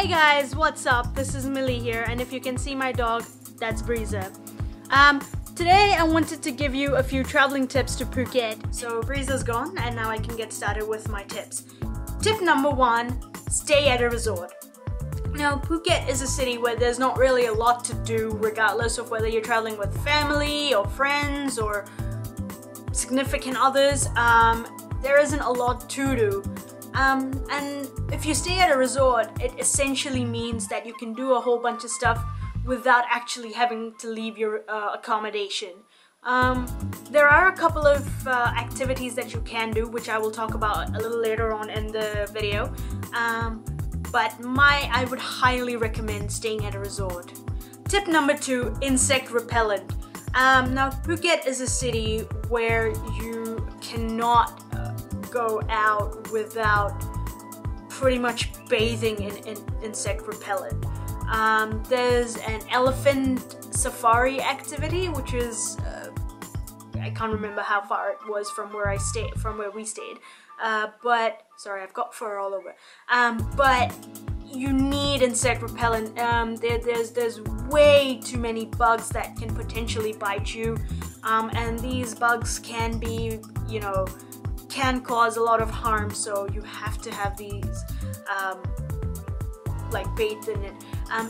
Hey guys, what's up? This is Millie here, and if you can see my dog, that's Breeza. Today I wanted to give you a few traveling tips to Phuket. So Breeza's gone, and now I can get started with my tips. Tip number 1, stay at a resort. Now, Phuket is a city where there's not really a lot to do, regardless of whether you're traveling with family or friends or significant others. There isn't a lot to do. And if you stay at a resort, it essentially means that you can do a whole bunch of stuff without actually having to leave your accommodation. There are a couple of activities that you can do, which I will talk about a little later on in the video. But I would highly recommend staying at a resort. Tip number 2, insect repellent. Now, Phuket is a city where you cannot go out without pretty much bathing in insect repellent. There's an elephant safari activity, which is I can't remember how far it was from where we stayed. But sorry, I've got fur all over. But you need insect repellent. There's way too many bugs that can potentially bite you, and these bugs can be, can cause a lot of harm. So you have to have these like bathed in it,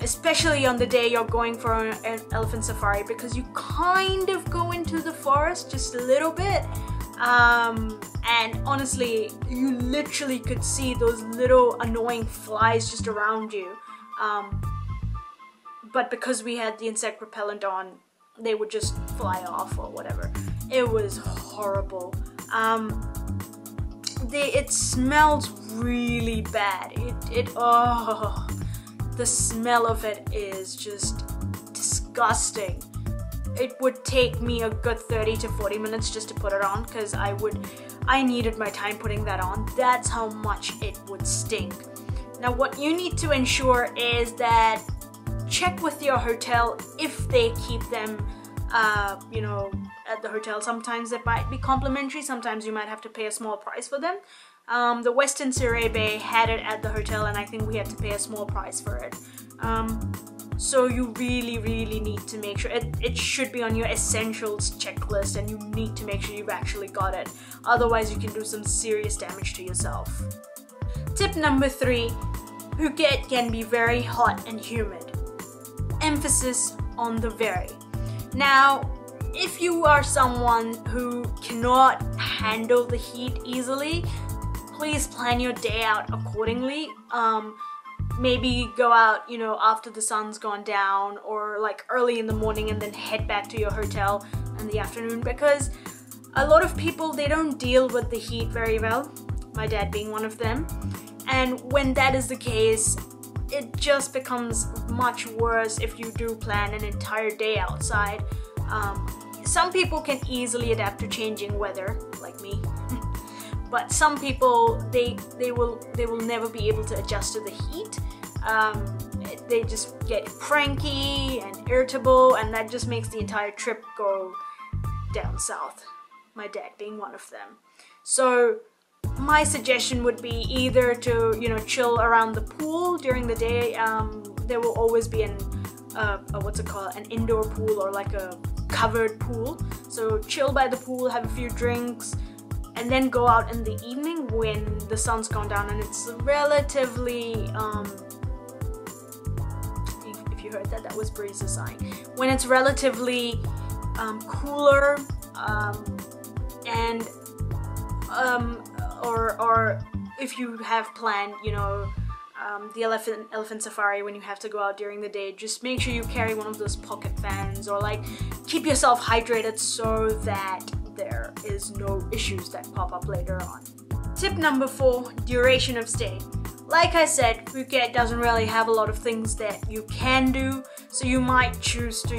especially on the day you're going for an elephant safari, because you kind of go into the forest just a little bit. And honestly, you literally could see those little annoying flies just around you. But because we had the insect repellent on, they would just fly off or whatever. It was horrible. It smells really bad. The smell of it is just disgusting. It would take me a good 30 to 40 minutes just to put it on, because I needed my time putting that on. That's how much it would stink. Now, what you need to ensure is that check with your hotel if they keep them, at the hotel. Sometimes it might be complimentary, sometimes you might have to pay a small price for them. The Western Sirebe had it at the hotel, and I think we had to pay a small price for it. So you really need to make sure it should be on your essentials checklist, and you need to make sure you've actually got it. Otherwise, you can do some serious damage to yourself. Tip number 3, Phuket can be very hot and humid. Emphasis on the very. Now, if you are someone who cannot handle the heat easily, please plan your day out accordingly. Maybe go out, after the sun's gone down, or like early in the morning, and then head back to your hotel in the afternoon, because a lot of people, they don't deal with the heat very well, my dad being one of them. And when that is the case, it just becomes much worse if you do plan an entire day outside. Some people can easily adapt to changing weather, like me. But some people, they will never be able to adjust to the heat. They just get cranky and irritable, and that just makes the entire trip go down south. My dad being one of them. So my suggestion would be either to chill around the pool during the day. There will always be an indoor pool, or like a covered pool. So chill by the pool, have a few drinks, and then go out in the evening when the sun's gone down and it's relatively if you heard that, that was Breeze's sign. When it's relatively cooler, and or if you have planned the elephant safari, when you have to go out during the day, just make sure you carry one of those pocket fans, or like keep yourself hydrated so that there is no issues that pop up later on. Tip number 4, duration of stay. Like I said, Phuket doesn't really have a lot of things that you can do, so you might choose to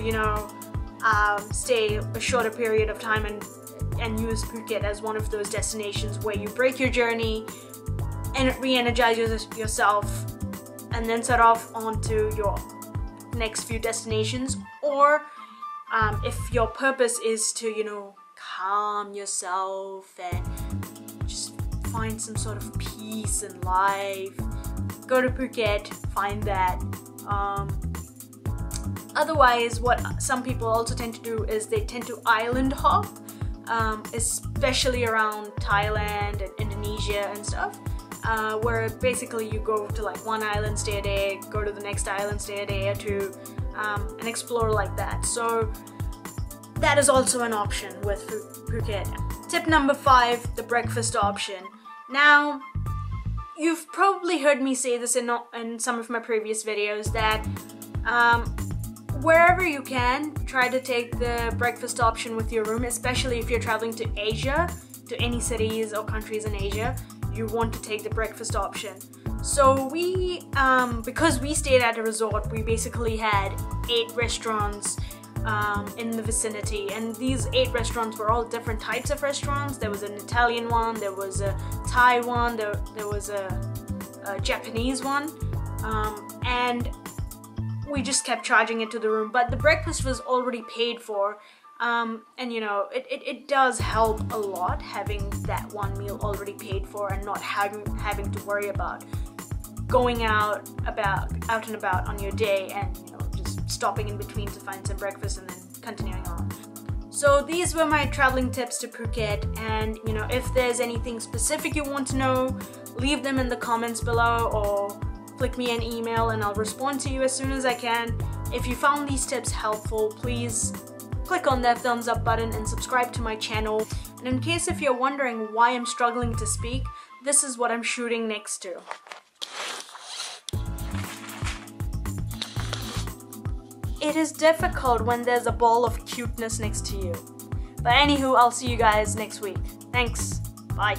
stay a shorter period of time and use Phuket as one of those destinations where you break your journey and re-energize yourself, and then set off onto your next few destinations. Or if your purpose is to calm yourself and just find some sort of peace in life, go to Phuket, find that. Otherwise, what some people also tend to do is they tend to island hop, especially around Thailand and Indonesia and stuff, where basically you go to like one island, stay a day, go to the next island, stay a day or two, and explore like that. So that is also an option with Phuket. Tip number 5, the breakfast option. Now, you've probably heard me say this in some of my previous videos that wherever you can, try to take the breakfast option with your room, especially if you're traveling to Asia, to any cities or countries in Asia, you want to take the breakfast option. So we, because we stayed at a resort, we basically had 8 restaurants in the vicinity, and these 8 restaurants were all different types of restaurants. There was an Italian one, there was a Thai one, there was a Japanese one, and we just kept charging it to the room, but the breakfast was already paid for, and you know, it does help a lot having that one meal already paid for and not having to worry about going out and about on your day and, you know, just stopping in between to find some breakfast and then continuing on. So these were my traveling tips to Phuket, and you know, if there's anything specific you want to know, leave them in the comments below or flick me an email and I'll respond to you as soon as I can. If you found these tips helpful, please click on that thumbs up button and subscribe to my channel. And in case if you're wondering why I'm struggling to speak, this is what I'm shooting next to. It is difficult when there's a ball of cuteness next to you. But anywho, I'll see you guys next week. Thanks. Bye.